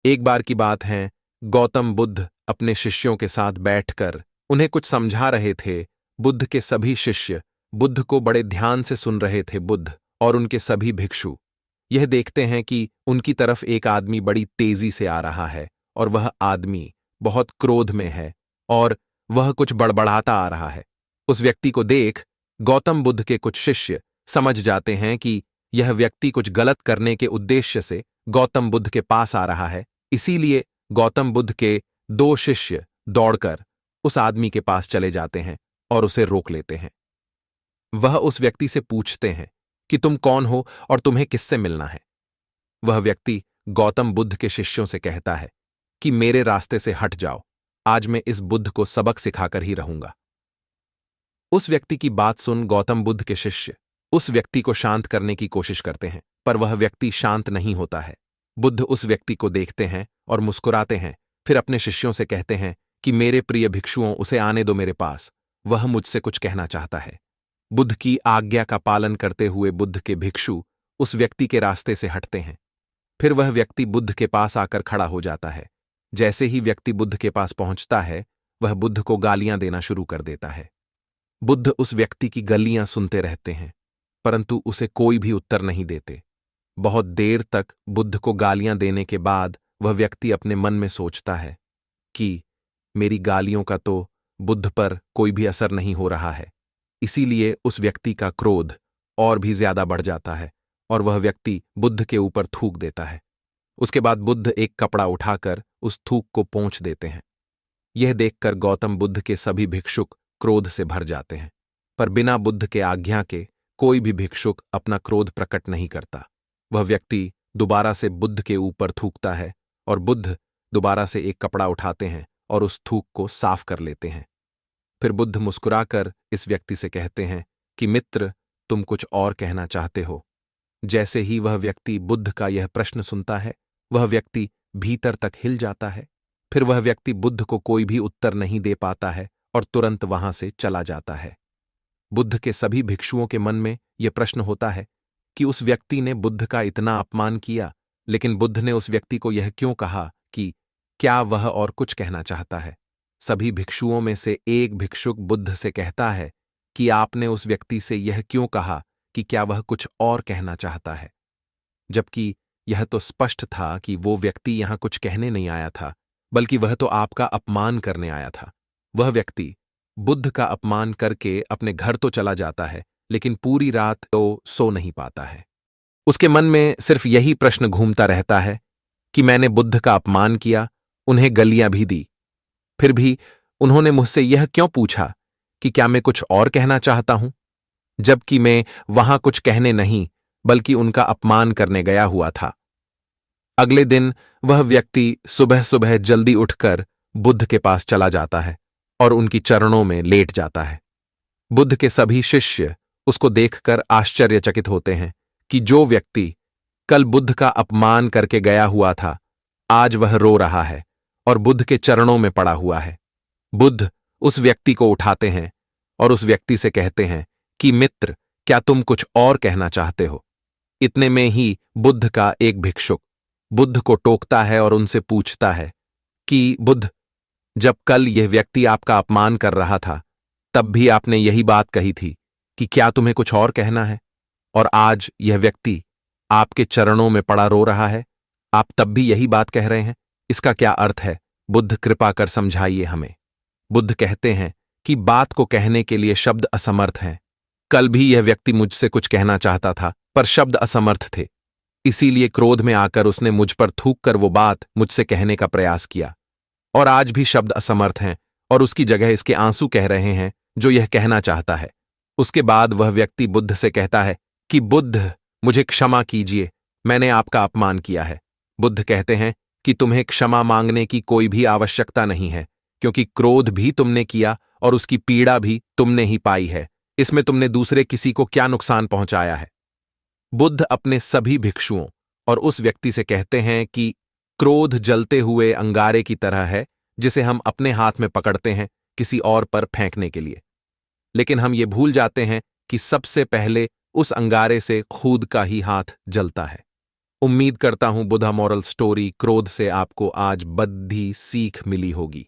एक बार की बात है, गौतम बुद्ध अपने शिष्यों के साथ बैठकर उन्हें कुछ समझा रहे थे। बुद्ध के सभी शिष्य बुद्ध को बड़े ध्यान से सुन रहे थे। बुद्ध और उनके सभी भिक्षु यह देखते हैं कि उनकी तरफ एक आदमी बड़ी तेजी से आ रहा है और वह आदमी बहुत क्रोध में है और वह कुछ बड़बड़ाता आ रहा है। उस व्यक्ति को देख गौतम बुद्ध के कुछ शिष्य समझ जाते हैं कि यह व्यक्ति कुछ गलत करने के उद्देश्य से गौतम बुद्ध के पास आ रहा है। इसीलिए गौतम बुद्ध के दो शिष्य दौड़कर उस आदमी के पास चले जाते हैं और उसे रोक लेते हैं। वह उस व्यक्ति से पूछते हैं कि तुम कौन हो और तुम्हें किससे मिलना है। वह व्यक्ति गौतम बुद्ध के शिष्यों से कहता है कि मेरे रास्ते से हट जाओ, आज मैं इस बुद्ध को सबक सिखाकर ही रहूंगा। उस व्यक्ति की बात सुन गौतम बुद्ध के शिष्य उस व्यक्ति को शांत करने की कोशिश करते हैं, पर वह व्यक्ति शांत नहीं होता है। बुद्ध उस व्यक्ति को देखते हैं और मुस्कुराते हैं, फिर अपने शिष्यों से कहते हैं कि मेरे प्रिय भिक्षुओं, उसे आने दो मेरे पास, वह मुझसे कुछ कहना चाहता है। बुद्ध की आज्ञा का पालन करते हुए बुद्ध के भिक्षु उस व्यक्ति के रास्ते से हटते हैं। फिर वह व्यक्ति बुद्ध के पास आकर खड़ा हो जाता है। जैसे ही व्यक्ति बुद्ध के पास पहुंचता है, वह बुद्ध को गालियां देना शुरू कर देता है। बुद्ध उस व्यक्ति की गालियां सुनते रहते हैं, परंतु उसे कोई भी उत्तर नहीं देते। बहुत देर तक बुद्ध को गालियां देने के बाद वह व्यक्ति अपने मन में सोचता है कि मेरी गालियों का तो बुद्ध पर कोई भी असर नहीं हो रहा है। इसीलिए उस व्यक्ति का क्रोध और भी ज्यादा बढ़ जाता है और वह व्यक्ति बुद्ध के ऊपर थूक देता है। उसके बाद बुद्ध एक कपड़ा उठाकर उस थूक को पोंछ देते हैं। यह देखकर गौतम बुद्ध के सभी भिक्षुक क्रोध से भर जाते हैं, पर बिना बुद्ध के आज्ञा के कोई भी भिक्षुक अपना क्रोध प्रकट नहीं करता। वह व्यक्ति दोबारा से बुद्ध के ऊपर थूकता है और बुद्ध दोबारा से एक कपड़ा उठाते हैं और उस थूक को साफ कर लेते हैं। फिर बुद्ध मुस्कुराकर इस व्यक्ति से कहते हैं कि मित्र, तुम कुछ और कहना चाहते हो। जैसे ही वह व्यक्ति बुद्ध का यह प्रश्न सुनता है, वह व्यक्ति भीतर तक हिल जाता है। फिर वह व्यक्ति बुद्ध को कोई भी उत्तर नहीं दे पाता है और तुरंत वहां से चला जाता है। बुद्ध के सभी भिक्षुओं के मन में यह प्रश्न होता है कि उस व्यक्ति ने बुद्ध का इतना अपमान किया, लेकिन बुद्ध ने उस व्यक्ति को यह क्यों कहा कि क्या वह और कुछ कहना चाहता है। सभी भिक्षुओं में से एक भिक्षुक बुद्ध से कहता है कि आपने उस व्यक्ति से यह क्यों कहा कि क्या वह कुछ और कहना चाहता है, जबकि यह तो स्पष्ट था कि वो व्यक्ति यहां कुछ कहने नहीं आया था, बल्कि वह तो आपका अपमान करने आया था। वह व्यक्ति बुद्ध का अपमान करके अपने घर तो चला जाता है, लेकिन पूरी रात तो सो नहीं पाता है। उसके मन में सिर्फ यही प्रश्न घूमता रहता है कि मैंने बुद्ध का अपमान किया, उन्हें गालियां भी दी, फिर भी उन्होंने मुझसे यह क्यों पूछा कि क्या मैं कुछ और कहना चाहता हूं, जबकि मैं वहां कुछ कहने नहीं बल्कि उनका अपमान करने गया हुआ था। अगले दिन वह व्यक्ति सुबह सुबह जल्दी उठकर बुद्ध के पास चला जाता है और उनकी चरणों में लेट जाता है। बुद्ध के सभी शिष्य उसको देखकर आश्चर्यचकित होते हैं कि जो व्यक्ति कल बुद्ध का अपमान करके गया हुआ था, आज वह रो रहा है और बुद्ध के चरणों में पड़ा हुआ है। बुद्ध उस व्यक्ति को उठाते हैं और उस व्यक्ति से कहते हैं कि मित्र, क्या तुम कुछ और कहना चाहते हो। इतने में ही बुद्ध का एक भिक्षुक बुद्ध को टोकता है और उनसे पूछता है कि बुद्ध, जब कल यह व्यक्ति आपका अपमान कर रहा था, तब भी आपने यही बात कही थी कि क्या तुम्हें कुछ और कहना है, और आज यह व्यक्ति आपके चरणों में पड़ा रो रहा है, आप तब भी यही बात कह रहे हैं। इसका क्या अर्थ है? बुद्ध कृपा कर समझाइए हमें। बुद्ध कहते हैं कि बात को कहने के लिए शब्द असमर्थ हैं। कल भी यह व्यक्ति मुझसे कुछ कहना चाहता था, पर शब्द असमर्थ थे, इसीलिए क्रोध में आकर उसने मुझ पर थूक कर वो बात मुझसे कहने का प्रयास किया, और आज भी शब्द असमर्थ हैं और उसकी जगह इसके आंसू कह रहे हैं जो यह कहना चाहता है। उसके बाद वह व्यक्ति बुद्ध से कहता है कि बुद्ध, मुझे क्षमा कीजिए, मैंने आपका अपमान किया है। बुद्ध कहते हैं कि तुम्हें क्षमा मांगने की कोई भी आवश्यकता नहीं है, क्योंकि क्रोध भी तुमने किया और उसकी पीड़ा भी तुमने ही पाई है। इसमें तुमने दूसरे किसी को क्या नुकसान पहुंचाया है। बुद्ध अपने सभी भिक्षुओं और उस व्यक्ति से कहते हैं कि क्रोध जलते हुए अंगारे की तरह है, जिसे हम अपने हाथ में पकड़ते हैं किसी और पर फेंकने के लिए, लेकिन हम ये भूल जाते हैं कि सबसे पहले उस अंगारे से खुद का ही हाथ जलता है। उम्मीद करता हूं बुधा मॉरल स्टोरी क्रोध से आपको आज बद्धी सीख मिली होगी।